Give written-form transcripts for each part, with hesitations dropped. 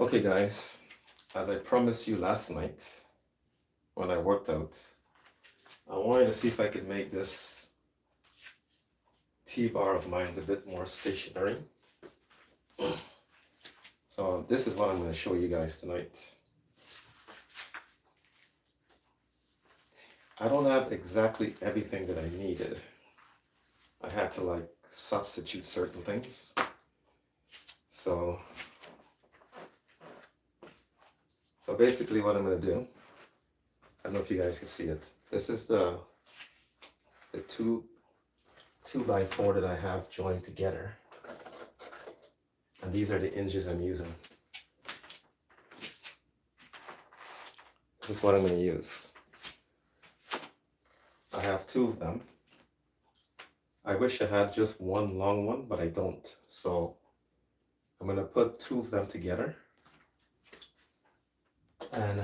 Okay, guys, as I promised you last night when I worked out, I wanted to see if I could make this T-bar of mine a bit more stationary. So this is what I'm going to show you guys tonight. I don't have exactly everything that I needed. I had to like substitute certain things. So basically what I'm going to do, I don't know if you guys can see it. This is the two by four that I have joined together. And these are the hinges I'm using. This is what I'm going to use. I have two of them. I wish I had just one long one, but I don't. So I'm going to put two of them together. And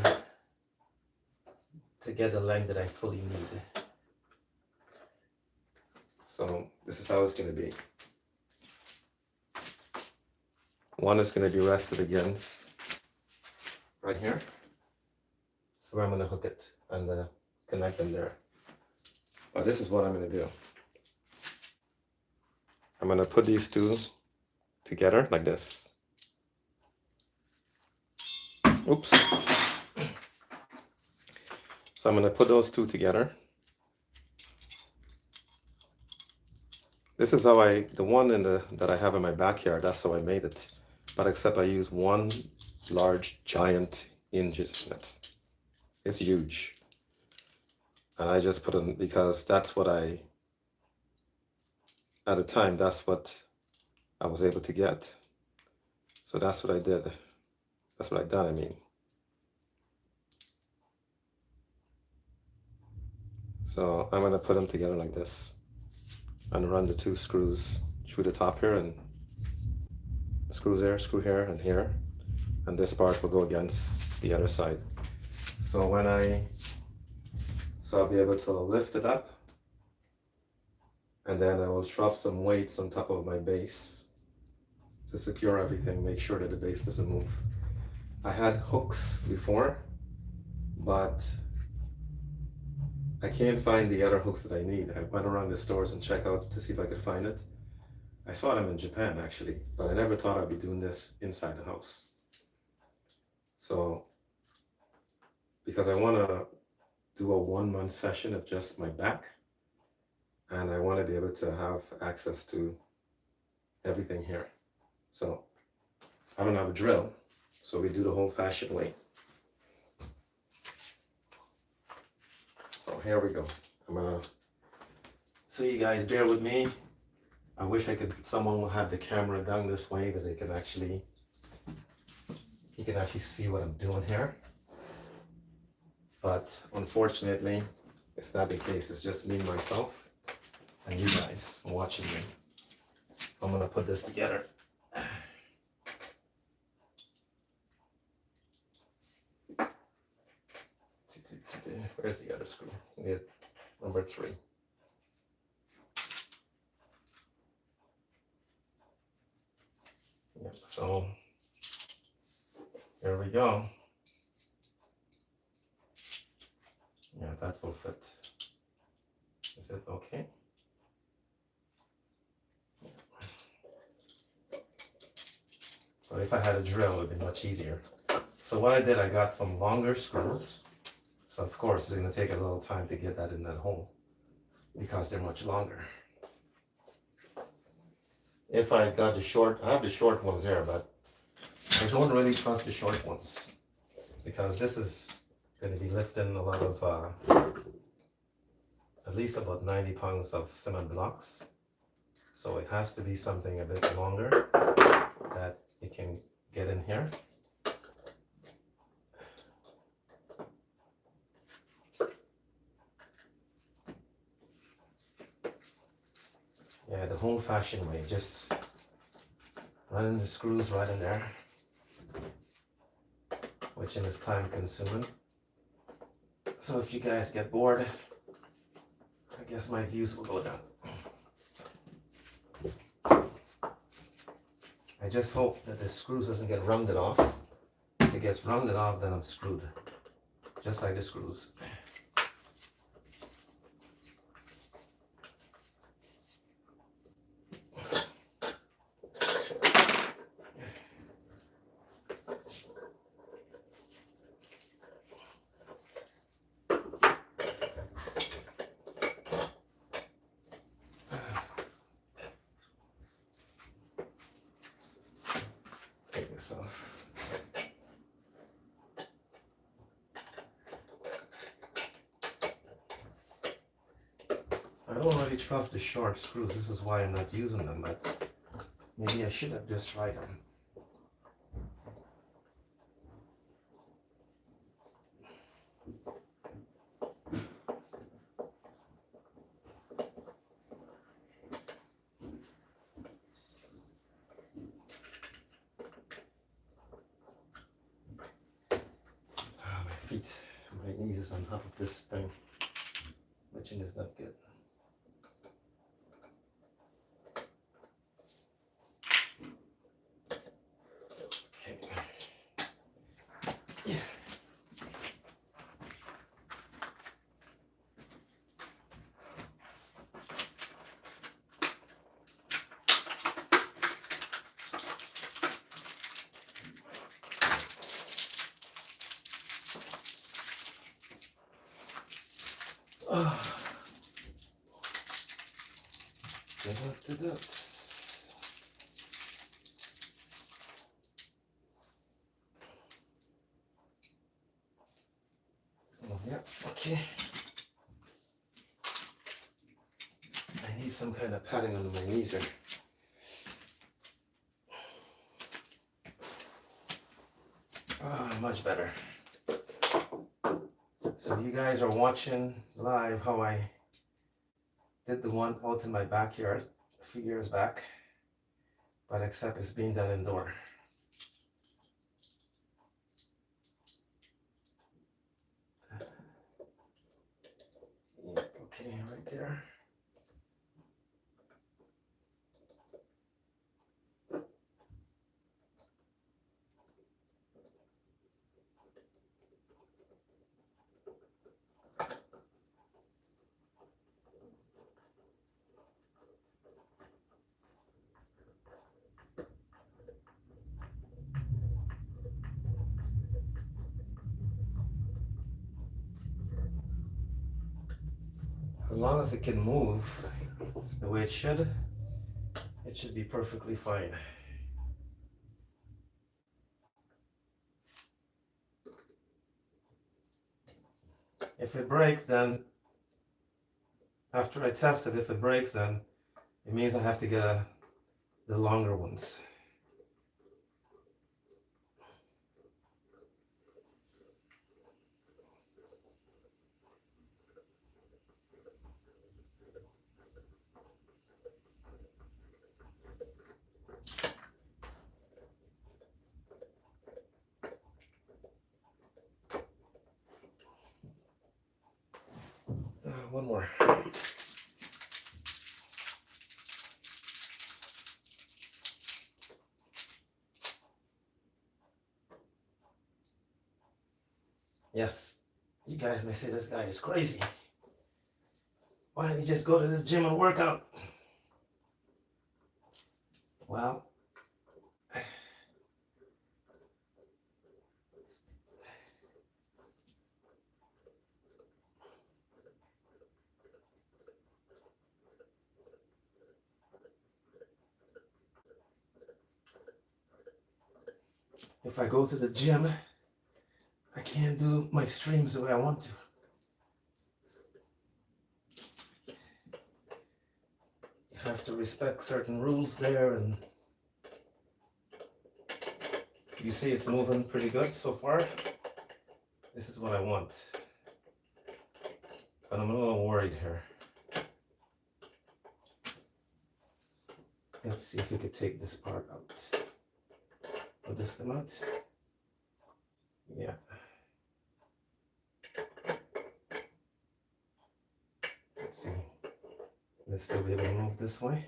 to get the length that I fully need. So this is how it's going to be. One is going to be rested against right here. So I'm going to hook it and connect them there. But this is what I'm going to do. I'm going to put these two together like this. Oops. So I'm going to put those two together. This is how the one that I have in my backyard, that's how I made it. But except I use one large giant hinge. It's huge. And I just put it because that's what at the time, that's what I was able to get. So that's what I did. That's what I done, I mean. So I'm gonna put them together like this and run the two screws through the top here, and screws there, screw here and here. And this part will go against the other side. So I'll be able to lift it up, and then I will drop some weights on top of my base to secure everything, make sure that the base doesn't move. I had hooks before, but I can't find the other hooks that I need. I went around the stores and checked out to see if I could find it. I saw them in Japan actually, but I never thought I'd be doing this inside the house. So, because I want to do a 1 month session of just my back, and I want to be able to have access to everything here. So I don't have a drill, so we do the old fashioned way. So here we go. So you guys bear with me. I wish someone will have the camera down this way that you can actually see what I'm doing here. But unfortunately, it's not the case. It's just me, myself, and you guys watching me. I'm gonna put this together. Where's the other screw? Number 3. Yep, so here we go. Yeah, that will fit. Is it okay? But if I had a drill, it would be much easier. So what I did, I got some longer screws. So of course, it's going to take a little time to get that in that hole because they're much longer. If I got I have the short ones there, but I don't really trust the short ones because this is going to be lifting a lot of, at least about 90 pounds of cement blocks. So it has to be something a bit longer that it can get in here. Yeah, the old fashioned way, just running the screws right in there, which is time consuming. So if you guys get bored, I guess my views will go down. I just hope that the screws doesn't get rounded off gets rounded off, then I'm screwed. Just like the screws. Take this off. I don't really trust the short screws. This is why I'm not using them, but maybe I should have just tried them. My feet, my knees is on top of this thing, which is not good. Yeah, okay. I need some kind of padding under my knees here. Much better. So you guys are watching live how I did the one out in my backyard a few years back, but except it's being done indoor. Yeah, okay, right there. As long as it can move the way it should be perfectly fine. If it breaks, then after I test it, if it breaks, then it means I have to get the longer ones. One more. Yes, you guys may say this guy is crazy. Why don't you just go to the gym and work out? Well, if I go to the gym, I can't do my streams the way I want to. You have to respect certain rules there, and you see it's moving pretty good so far. This is what I want. But I'm a little worried here. Let's see if we could take this part out. Will this come out? Yeah. Let's see. Let's still be able to move this way.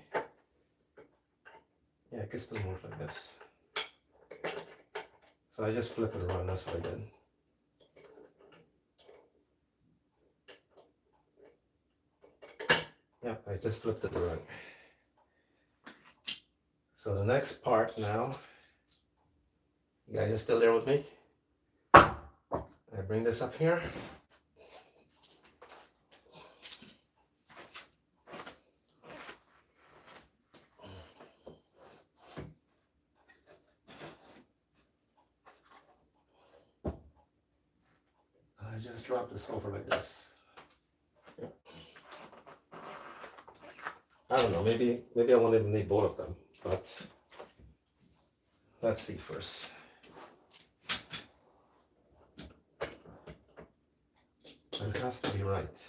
Yeah, I can still move like this. So I just flip it around, that's what I did. Yep, I just flipped it around. So the next part now, you guys are still there with me? I bring this up here. I just drop this over like this. Yep. I don't know, maybe I won't even need both of them, but let's see first. It has to be right.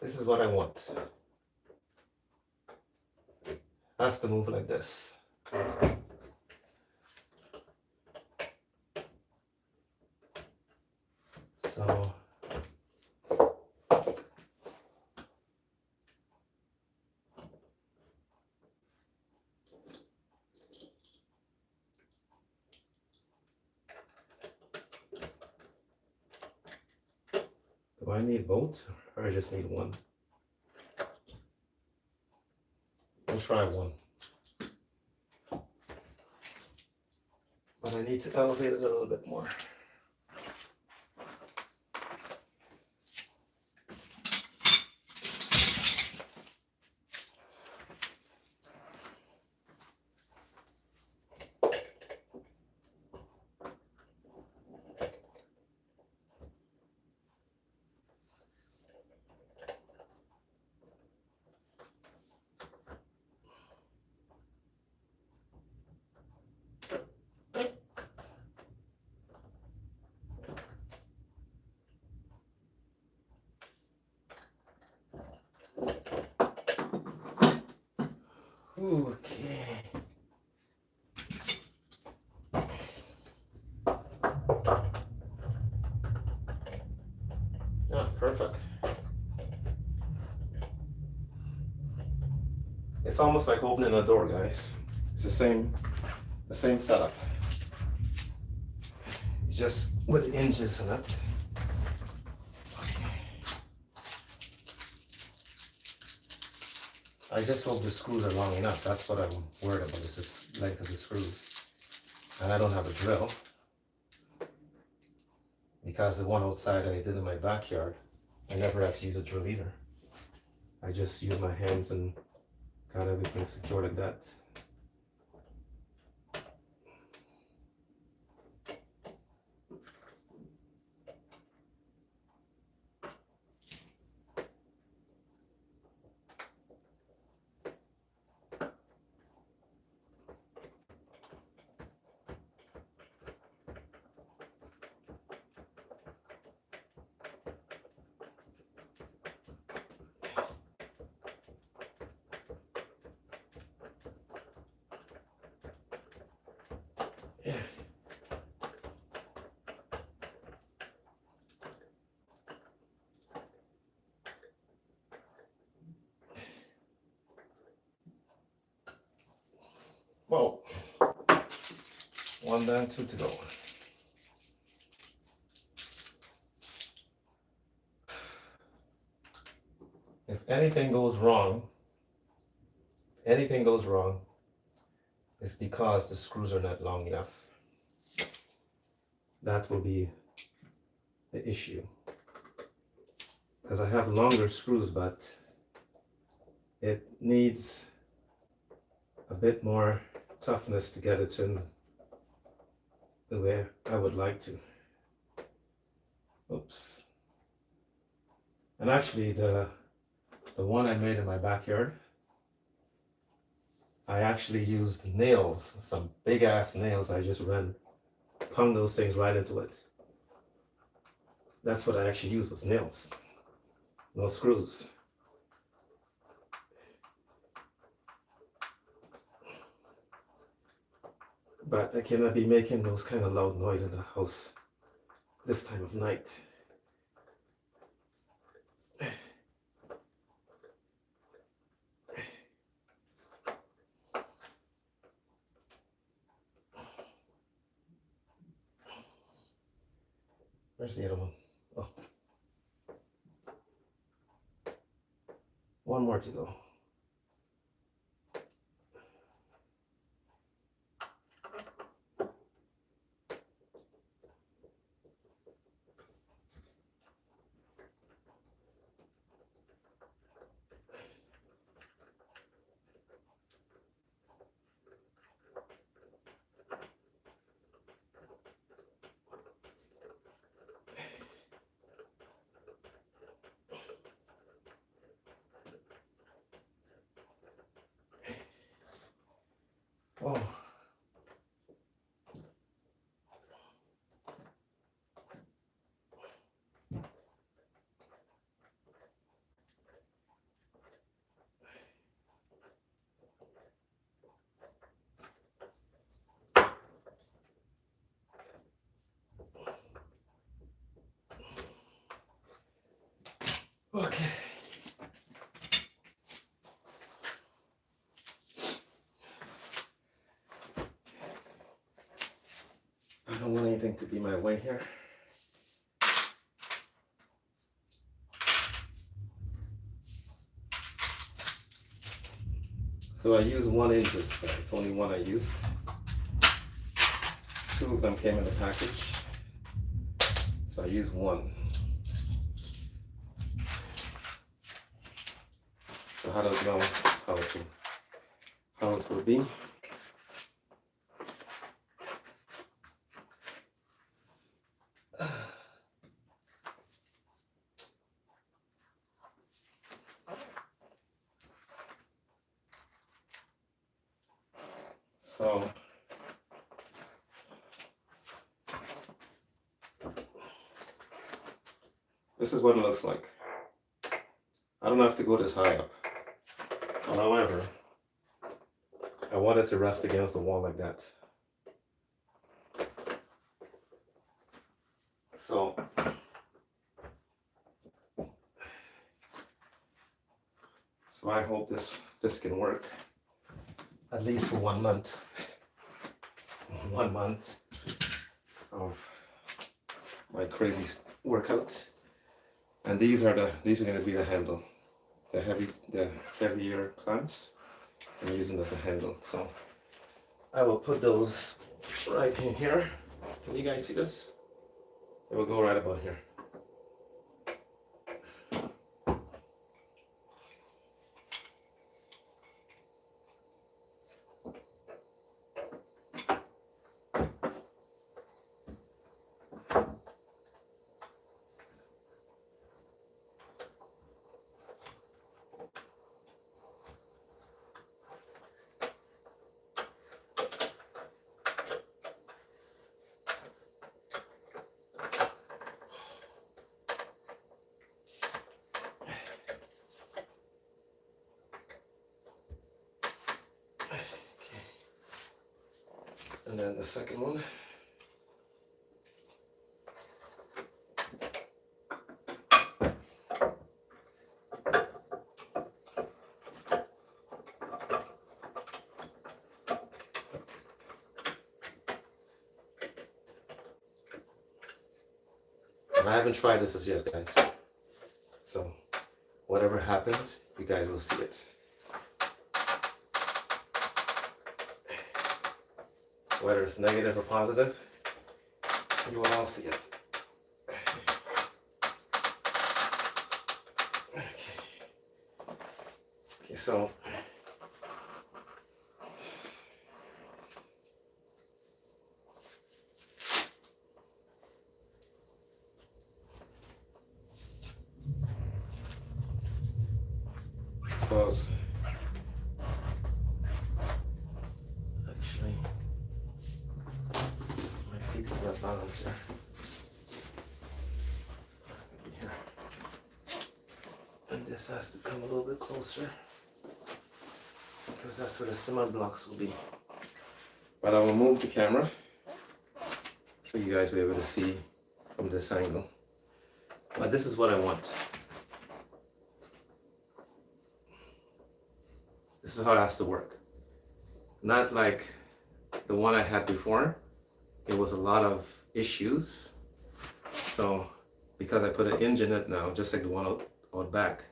This is what I want. Has to move like this. So do I need both or I just need one? We'll try one. But I need to elevate it a little bit more. Okay. Yeah, perfect. It's almost like opening a door, guys. It's the same setup. It's just with the hinges in it. I just hope the screws are long enough. That's what I'm worried about, is the length of the screws. And I don't have a drill, because the one outside I did in my backyard, I never had to use a drill either. I just used my hands and got everything secure like that. Yeah. Whoa. One down, two to go. If anything goes wrong, it's because the screws are not long enough. That will be the issue. Because I have longer screws, but it needs a bit more toughness to get it in the way I would like to. Oops. And actually the one I made in my backyard, I actually used nails, some big ass nails. I just hung those things right into it. That's what I actually used, was nails, no screws. But I cannot be making those kind of loud noise in the house this time of night. Where's the other one? Oh. One more to go. Oh. Okay. I don't want anything to be my way here. So I used 1 inch this time. It's only one I used. 2 of them came in the package. So I used 1. So how do I know how it will be? So this is what it looks like. I don't have to go this high up. However, I want it to rest against the wall like that. So I hope this can work at least for 1 month. 1 month of my crazy workout. And these are going to be the handle, the heavier clamps. I'm using as a handle. So I will put those right in here. Can you guys see this? It will go right about here. And then the second one. And I haven't tried this as yet, guys. So whatever happens, you guys will see it. Whether it's negative or positive, you will all see it. Okay, so close. Actually, my feet is not balanced here. Here. And this has to come a little bit closer because that's where the cement blocks will be. But I will move the camera so you guys will be able to see from this angle. But this is what I want. This is how it has to work. Not like the one I had before. It was a lot of issues. So because I put an hinge in it now, just like the one out back,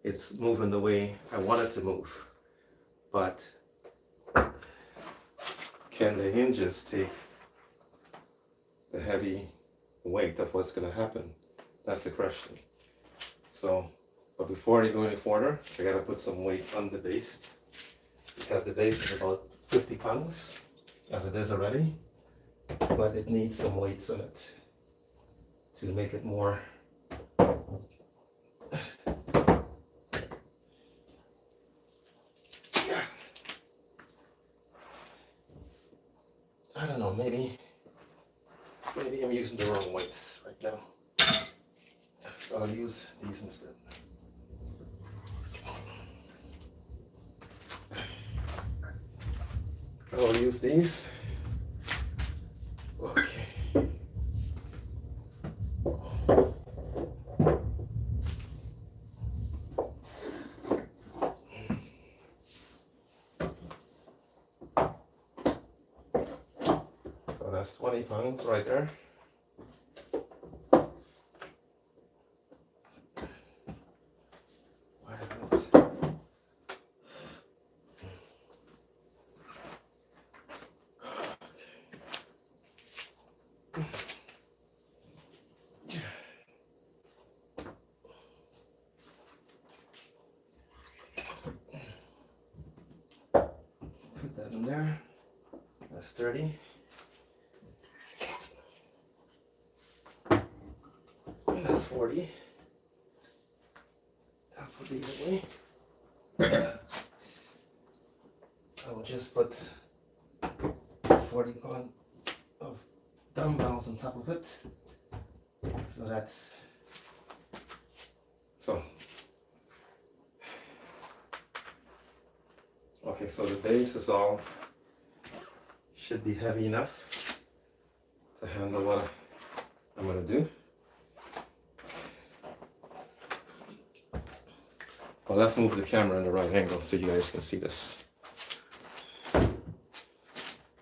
it's moving the way I want it to move. But can the hinges take the heavy weight of what's going to happen? That's the question. So, but before I go any further, I got to put some weight on the base, because the base is about 50 pounds as it is already, but it needs some weights on it to make it more I don't know, maybe I'm using the wrong weights right now. So I'll use these instead. I'll use these. Okay. So that's 20 pounds right there. Why isn't it? Put that in there. That's 30. And that's 40. I'll put these away. I will just put 40 pounds of dumbbells on top of it. So that's okay, so the base is all should be heavy enough to handle what I'm gonna do. Well, let's move the camera in the right angle so you guys can see this,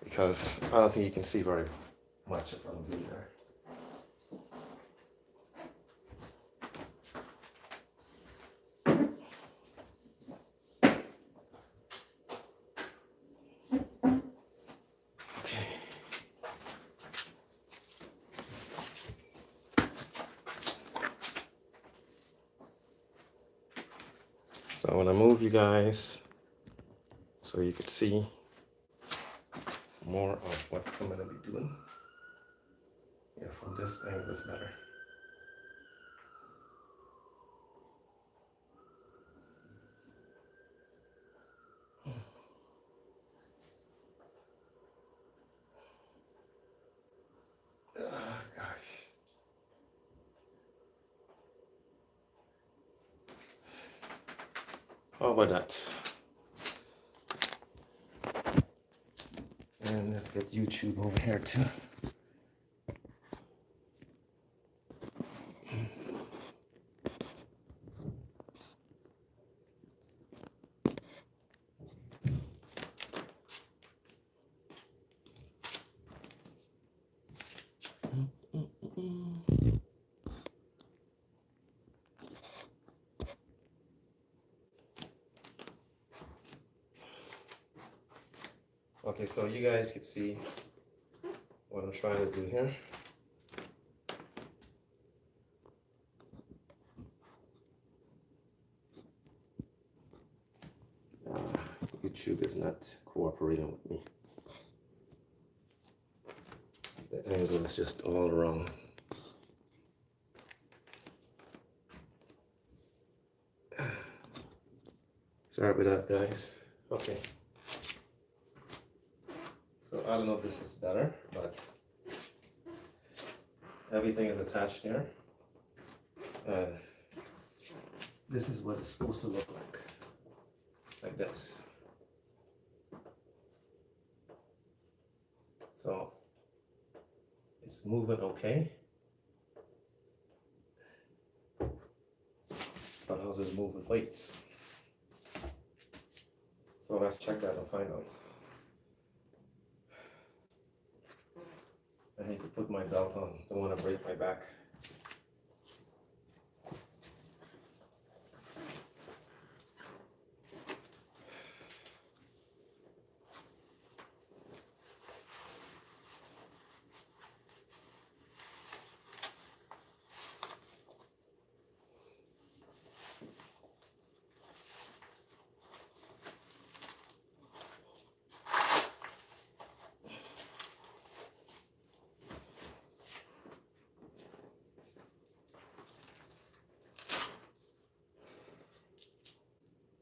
because I don't think you can see very much if I'm doing there. So I'm gonna move you guys so you could see more of what I'm gonna be doing. Yeah, from this angle is better. Oh, gosh. How about that? And let's get YouTube over here too. Okay, so you guys can see what I'm trying to do here. YouTube is not cooperating with me. The angle is just all wrong. Sorry about that, guys. Okay. So I don't know if this is better, but everything is attached here. And this is what it's supposed to look like this. So it's moving okay. But how's it moving weights? So let's check that and find out. I need to put my belt on. Don't want to break my back.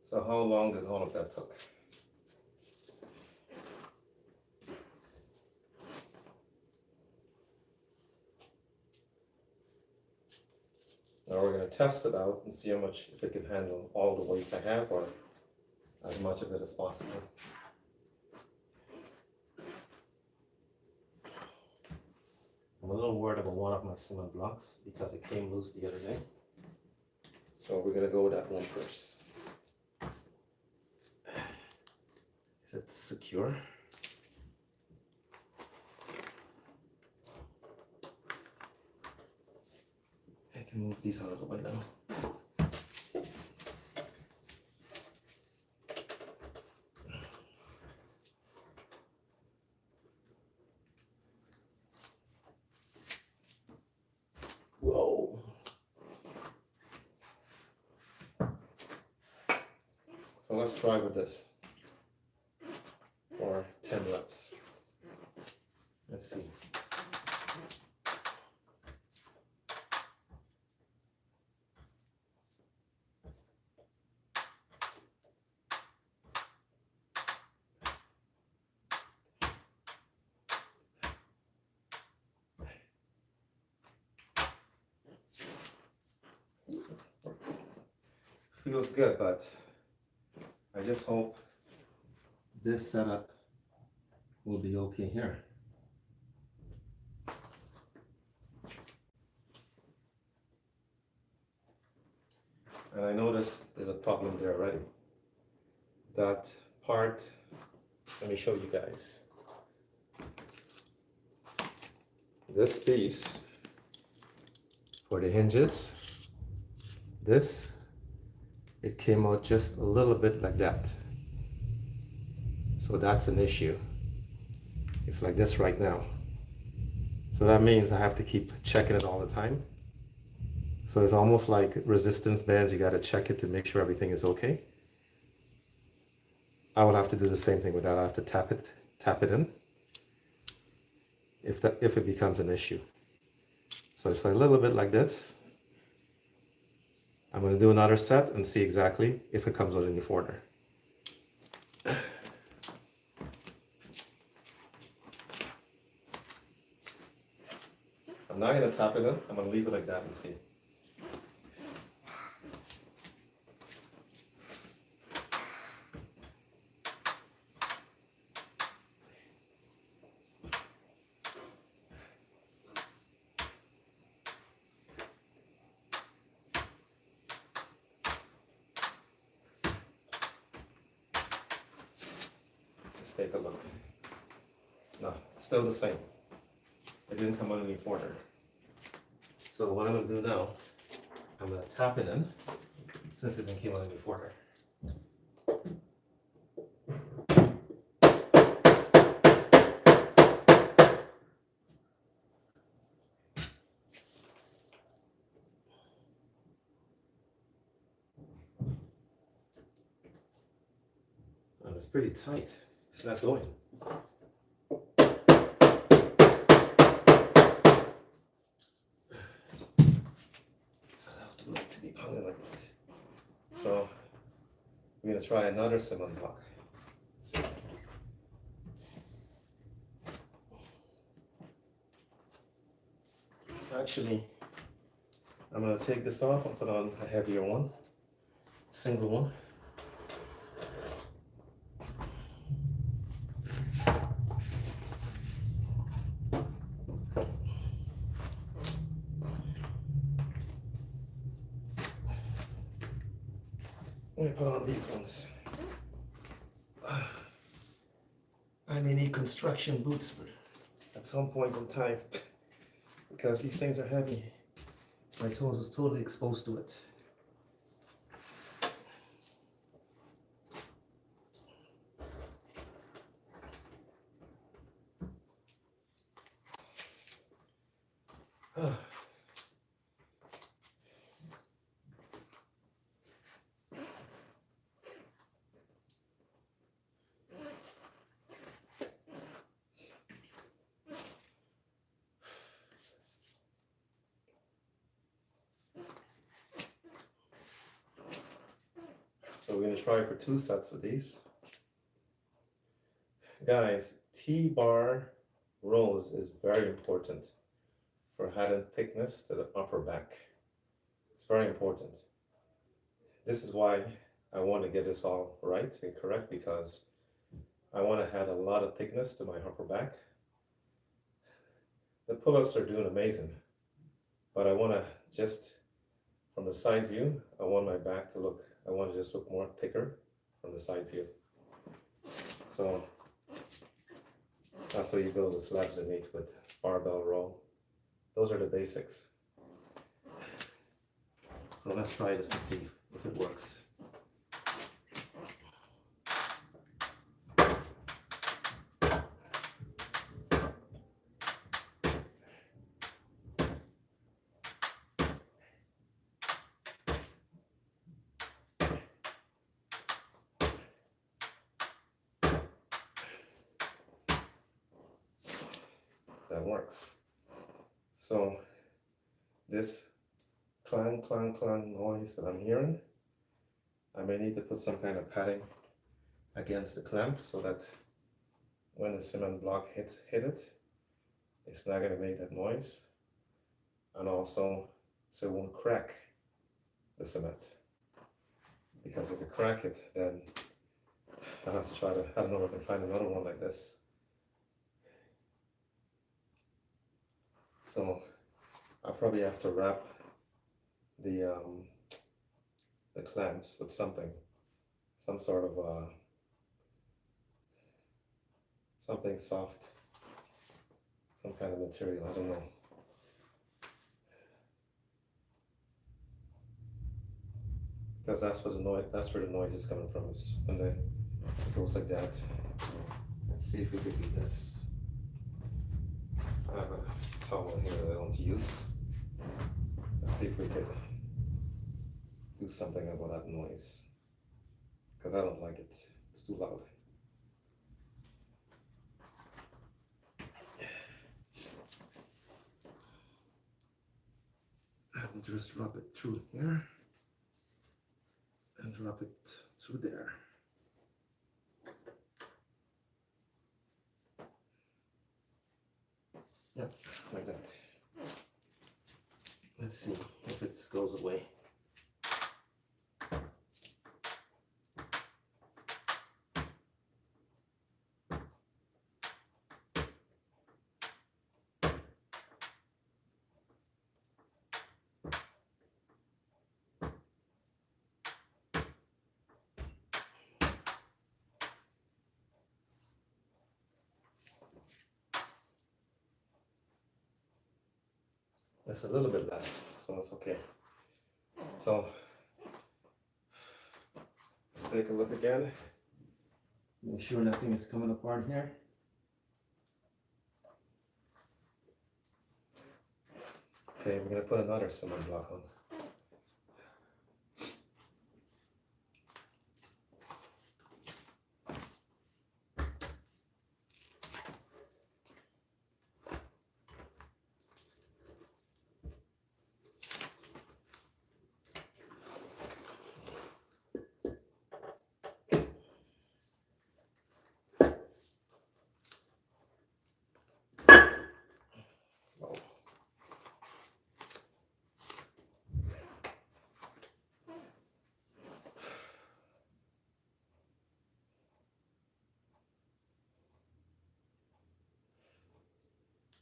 So how long does all of that took? Now we're going to test it out and see how much, if it can handle all the weight I have or as much of it as possible. I'm a little worried about one of my cement blocks because it came loose the other day. So we're going to go with that one first. Is it secure? I can move these out of the way now. Whoa. So let's try with this for 10 reps. Let's see. Feels good, but I just hope this setup will be okay here. And I notice there's a problem there already. That part, let me show you guys. This piece for the hinges, this, it came out just a little bit like that. So that's an issue. It's like this right now. So that means I have to keep checking it all the time. So it's almost like resistance bands, you gotta check it to make sure everything is okay. I will have to do the same thing with that. I have to tap it in if it becomes an issue. So it's a little bit like this. I'm going to do another set and see exactly if it comes out any further. I'm not going to tap it in. I'm going to leave it like that and see. Take a look. No, it's still the same. It didn't come out any further. So what I'm going to do now, I'm going to tap it in since it didn't come out any further. And it's pretty tight. It's not going. So we're going to try another cement block. Actually, I'm going to take this off and put on a heavier one, single one. Let me put on these ones. I may need construction boots for at some point in time because these things are heavy. My toes is totally exposed to it. So we're going to try for 2 sets with these. Guys, T-bar rolls is very important for adding thickness to the upper back. It's very important. This is why I want to get this all right and correct, because I want to add a lot of thickness to my upper back. The pull-ups are doing amazing, but I want to just, from the side view, I want my back to look, I want to just look more thicker from the side view. So that's how you build the slabs and meat with barbell roll. Those are the basics. So let's try this and see if it works. That works. So this clang, clang, clang noise that I'm hearing, I may need to put some kind of padding against the clamp so that when the cement block hit it, it's not going to make that noise, and also so it won't crack the cement. Because if you crack it, then I'll have to try to, I don't know if I can find another one like this. So I'll probably have to wrap the clamps with something, some sort of something soft, some kind of material, I don't know. Because that's where the noise is coming from, is when it goes like that. Let's see if we can do this. I have a towel here that I don't use. Let's see if we could do something about that noise, because I don't like it. It's too loud. I will just rub it through here and rub it through there. Yep, like that. Let's see if it goes away. It's a little bit less, so it's okay. So let's take a look again. Make sure nothing is coming apart here. Okay, we're gonna put another cement block on.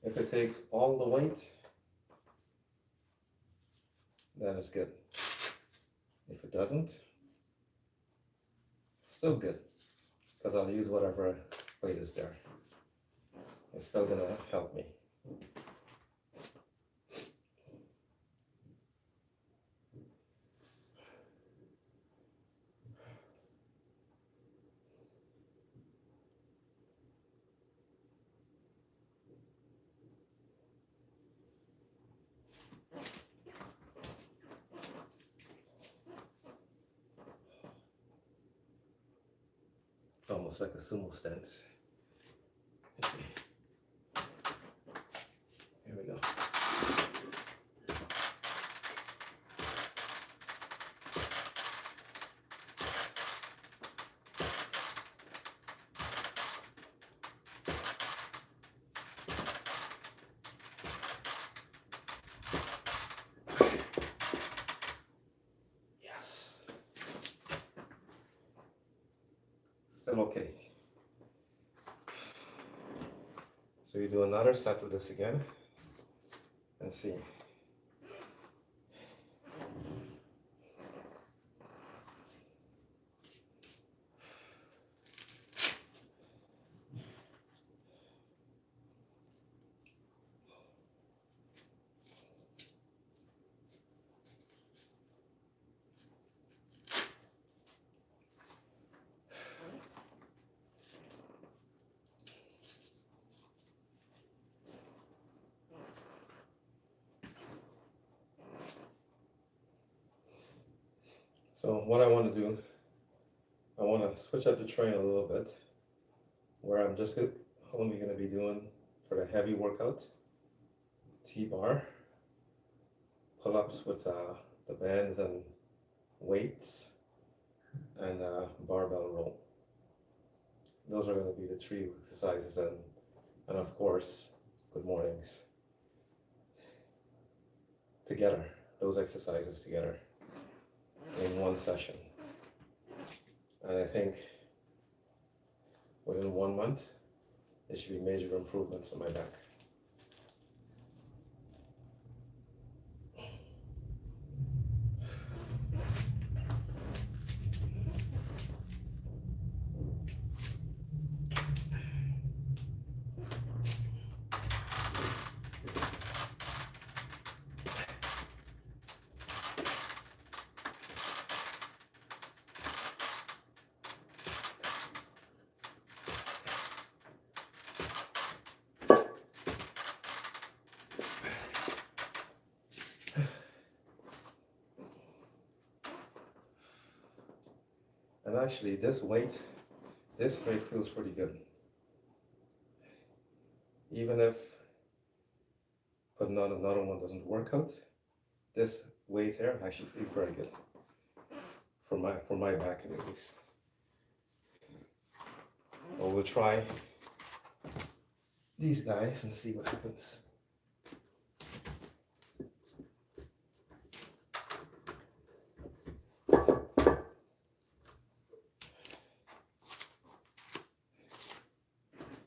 If it takes all the weight, then it's good. If it doesn't, it's still good, because I'll use whatever weight is there. it's still gonna help me. Almost like a sumo stance. Here we go. Yes. Still okay. So you do another set with this again and see. So what I want to do, I want to switch up the train a little bit, where I'm just only going to be doing for the heavy workout, T-bar, pull-ups with the bands and weights, and barbell row. Those are going to be the 3 exercises, and of course, good mornings. Together, those exercises together in one session. And I think within 1 month, there should be major improvements in my back. And actually, this weight feels pretty good. Even if putting on another one doesn't work out, this weight here actually feels very good for my back at least. Well, we'll try these guys and see what happens.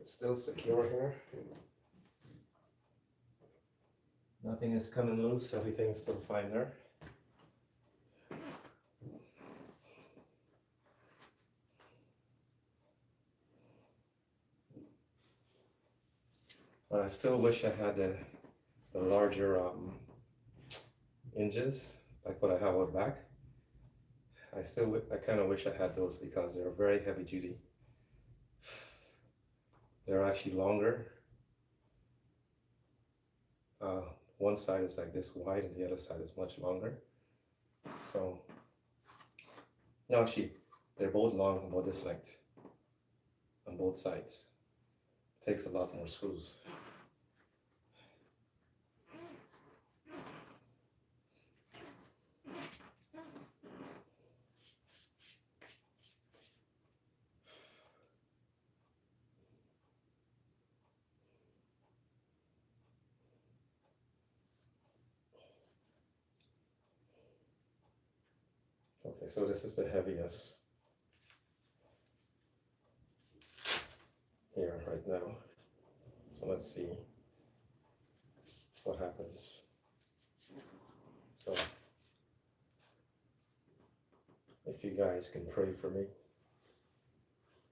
It's still secure here. Nothing is coming loose, everything is still fine there. But I still wish I had the larger hinges, like what I have out back. I kind of wish I had those because they're very heavy duty. They're actually longer. One side is like this wide and the other side is much longer. So, no, actually, they're both long, about this length on both sides. It takes a lot more screws. Okay, so this is the heaviest here right now. So let's see what happens. So if you guys can pray for me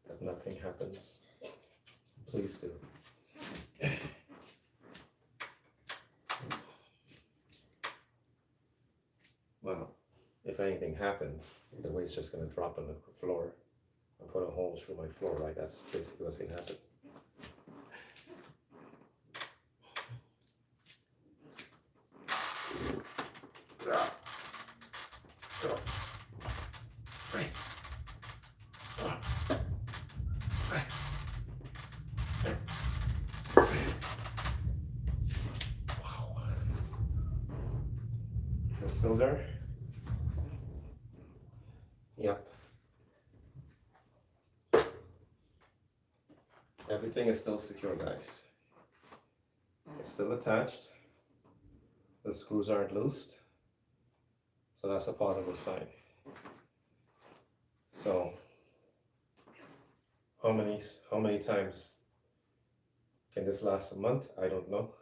that nothing happens, please do. Well, if anything happens, the weight's just gonna drop on the floor and put a hole through my floor, right? That's basically what's gonna happen. Is it still there? Yep. Everything is still secure, guys. It's still attached. The screws aren't loosed. So that's a positive sign. So how many times can this last a month? I don't know.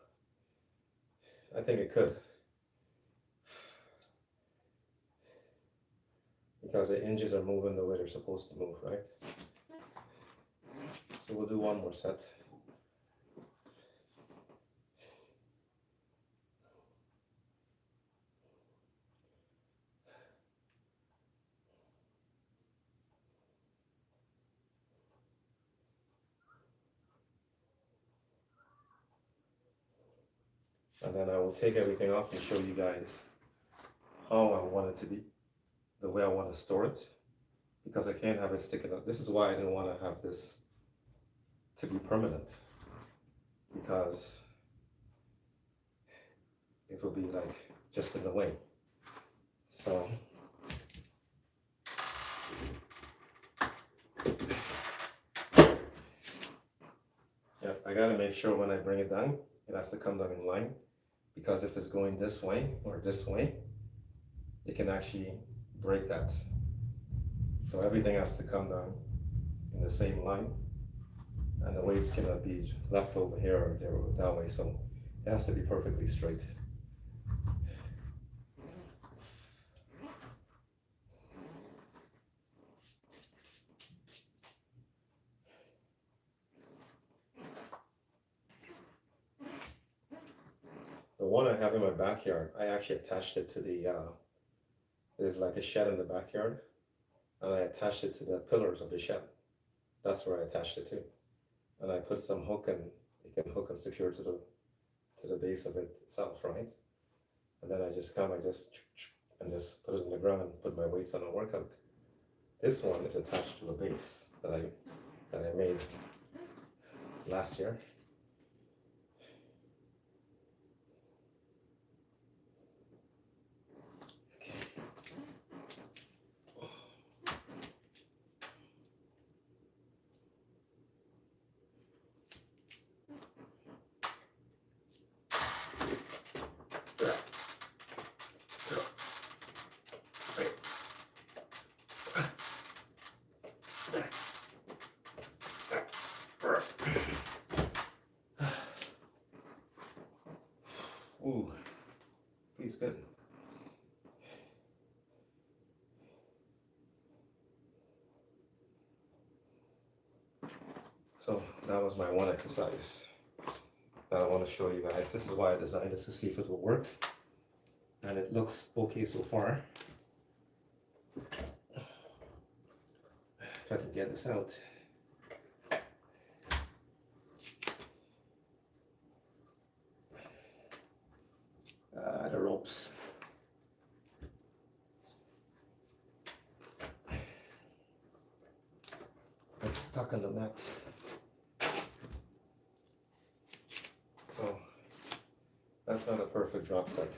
I think it could. Because the hinges are moving the way they're supposed to move, right? So we'll do one more set. And then I will take everything off and show you guys how I want it to be, the way I want to store it, because I can't have it sticking up. This is why I didn't want to have this to be permanent, because it will be like just in the way. So yeah, I gotta make sure when I bring it down, it has to come down in line, because if it's going this way or this way, it can actually break that. So everything has to come down in the same line, and the weights cannot be left over here or there or that way. So it has to be perfectly straight. The one I have in my backyard, I actually attached it to the, there's like a shed in the backyard, and I attached it to the pillars of the shed. That's where I attached it to. And I put some hook, and you can hook and secure to the base of it itself, right? And then I just come, and just put it in the ground and put my weights on and work out. This one is attached to a base that I made last year. Ooh, feels good. So that was my one exercise that I want to show you guys. This is why I designed this, to see if it will work. And it looks okay so far. If I can get this out. The ropes. It's stuck on the mat. So that's not a perfect drop set.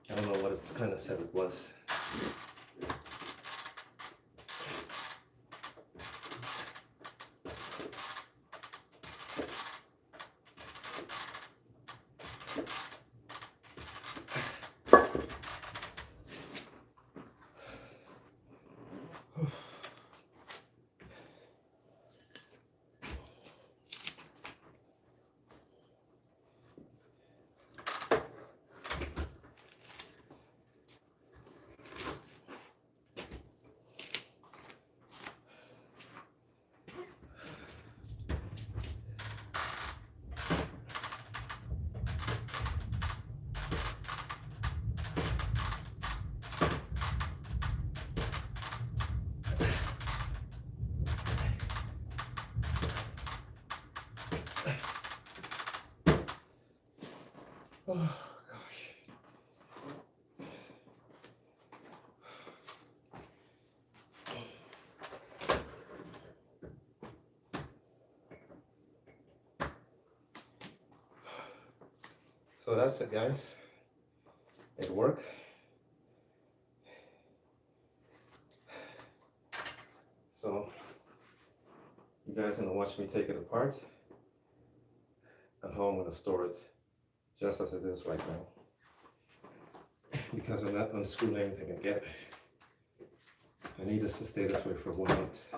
I don't know what it's kind of said it was. Oh gosh. So that's it, guys. It worked. So you guys gonna watch me take it apart and how I'm gonna store it just as it is right now. Because I'm not unscrewing anything again. I need this to stay this way for 1 month.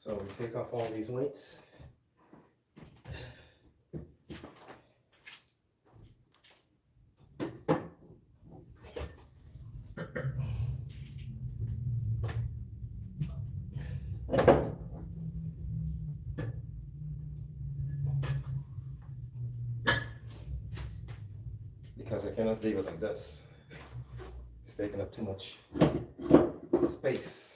So we take off all these weights. Because I cannot leave it like this. It's taking up too much space.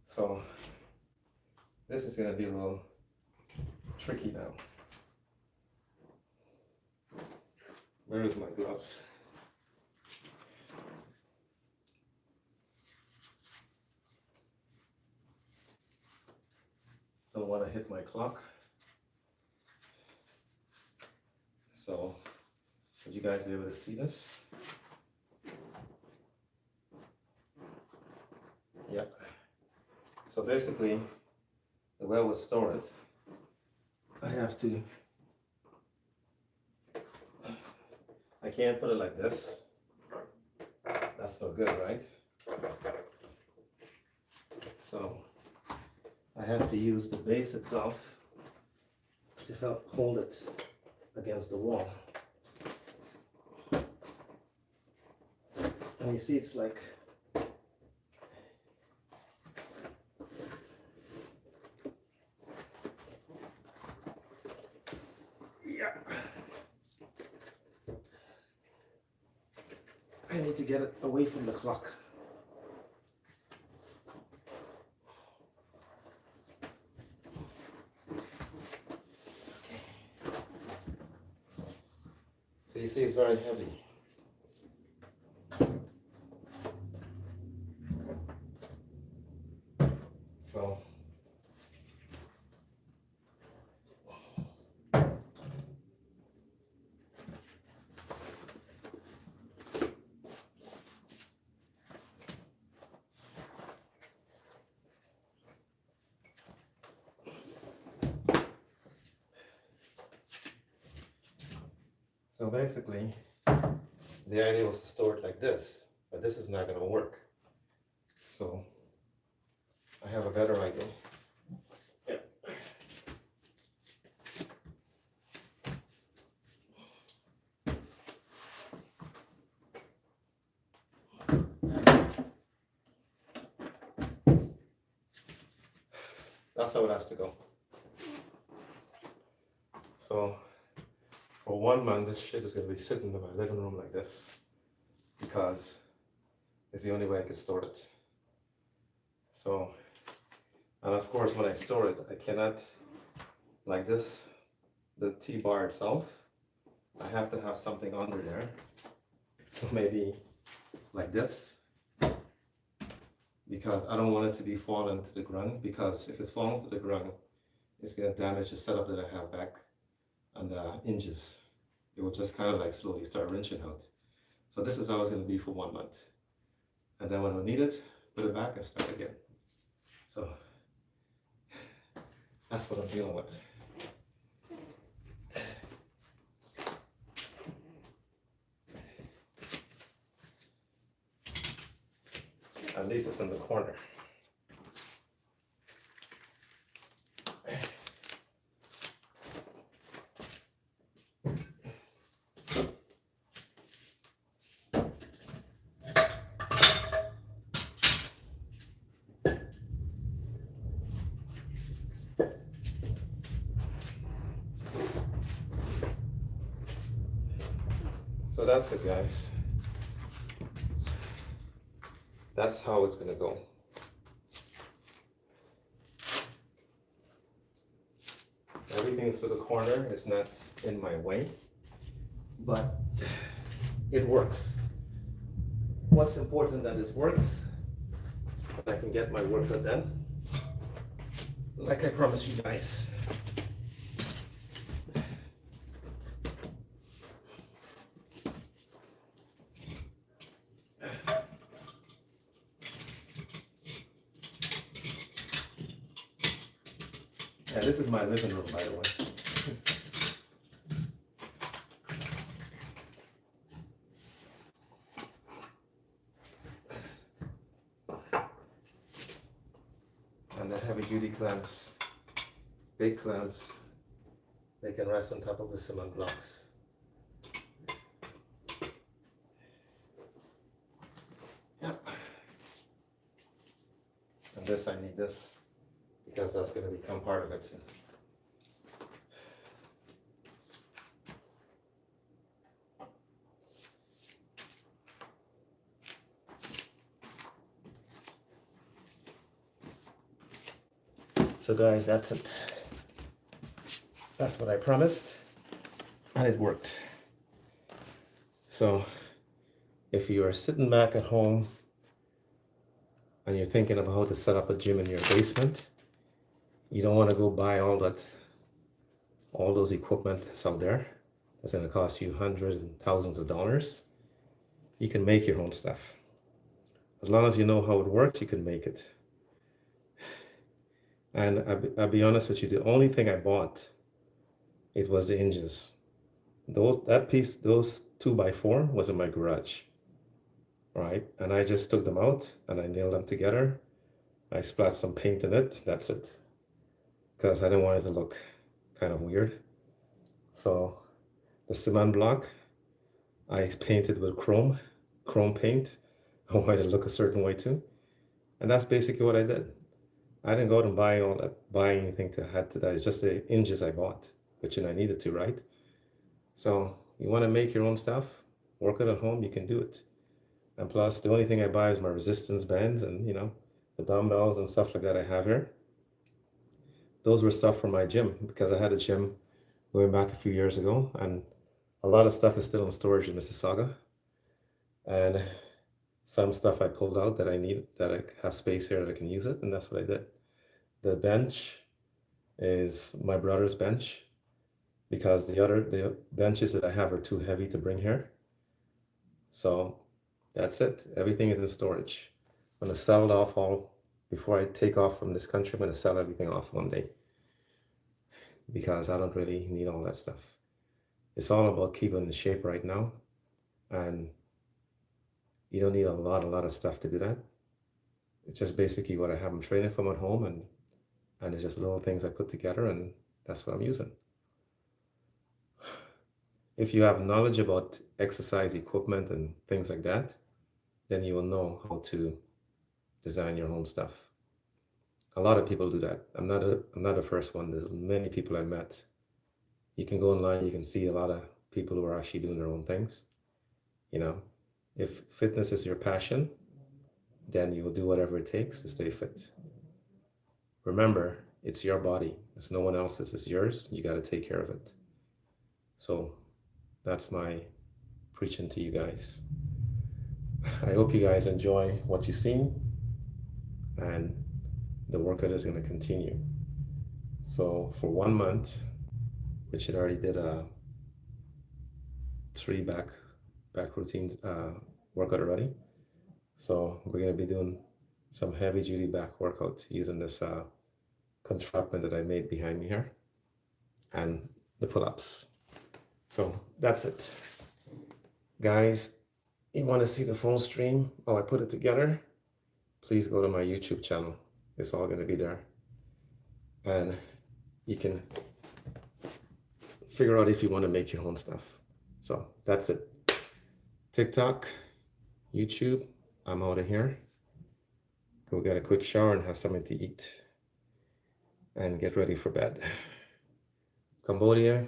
So this is going to be a little tricky now. Where is my gloves? Don't want to hit my clock. So would you guys be able to see this? Yep. So basically, the way I would store it, I can't put it like this. That's no good, right? So I have to use the base itself to help hold it against the wall. And you see it's like I need to get it away from the clock. Okay. So you see it's very heavy. So So basically, the idea was to store it like this, but this is not going to work. So I have a better idea. Yeah. That's how it has to go. So for 1 month, this shit is going to be sitting in my living room like this because it's the only way I could store it. So, and of course, when I store it, I cannot, like this, the T-bar itself, I have to have something under there. So maybe like this, because I don't want it to be falling to the ground, because if it's falling to the ground, it's going to damage the setup that I have back on the hinges. It will just kind of like slowly start wrenching out. So this is always going to be for 1 month. And then when I need it, put it back and start again. So that's what I'm dealing with. At least it's in the corner. So that's it, guys. That's how it's gonna go. Everything is to the corner. It's not in my way, but it works. What's important that it works, I can get my work done, like I promised you guys. And this is my living room, by the way. And the heavy duty clamps, big clamps, they can rest on top of the cement blocks. Yep. And this, I need this, because that's going to become part of it too. So guys, that's it. That's what I promised, and it worked. So if you are sitting back at home and you're thinking about how to set up a gym in your basement, you don't want to go buy all those equipment that's out there. That's going to cost you hundreds and thousands of dollars. You can make your own stuff. As long as you know how it works, you can make it. And I'll be honest with you, the only thing I bought, it was the hinges. Those 2x4 was in my garage, right? And I just took them out and I nailed them together. I splashed some paint in it, that's it. Because I didn't want it to look kind of weird. So the cement block, I painted with chrome paint. I wanted it to look a certain way too. And that's basically what I did. I didn't go out and buy anything to add to that. It's just the hinges I bought, which I needed to, right? So you want to make your own stuff, work it at home, you can do it. And plus, the only thing I buy is my resistance bands and, the dumbbells and stuff like that I have here. Those were stuff from my gym, because I had a gym going back a few years ago, and a lot of stuff is still in storage in Mississauga. And some stuff I pulled out that I need, that I have space here that I can use it, and that's what I did. The bench is my brother's bench, because the benches that I have are too heavy to bring here. So that's it. Everything is in storage. I'm gonna sell it off all before I take off from this country. I'm gonna sell everything off one day, because I don't really need all that stuff. It's all about keeping in shape right now, and you don't need a lot of stuff to do that. It's just basically what I have. I'm training from at home, and it's just little things I put together, and that's what I'm using. If you have knowledge about exercise equipment and things like that, then you will know how to design your own stuff. A lot of people do that. I'm not the first one. There's many people I met. You can go online, you can see a lot of people who are actually doing their own things. If fitness is your passion, then you will do whatever it takes to stay fit. Remember, it's your body. It's no one else's. It's yours. You got to take care of it. So that's my preaching to you guys. I hope you guys enjoy what you've seen, and the workout is going to continue. So for 1 month, which it already did 3 back routines workout already. So we're going to be doing some heavy duty back workout using this contraption that I made behind me here, and the pull-ups. So that's it. Guys, you want to see the full stream? Oh, I put it together. please go to my YouTube channel. It's all going to be there. And you can figure out if you want to make your own stuff. So that's it. TikTok, YouTube, I'm out of here. Go get a quick shower and have something to eat and get ready for bed. Cambodia,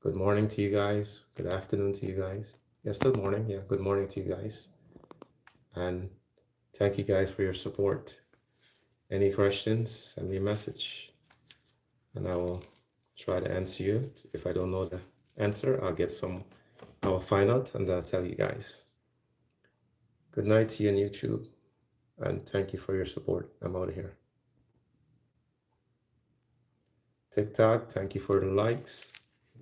good morning to you guys. Good afternoon to you guys. Yeah, still morning. Yeah, good morning to you guys. And thank you guys for your support. Any questions, send me a message and I will try to answer you. If I don't know the answer, I will find out and I'll tell you guys. Good night to you on YouTube and thank you for your support. I'm out of here. TikTok, thank you for the likes.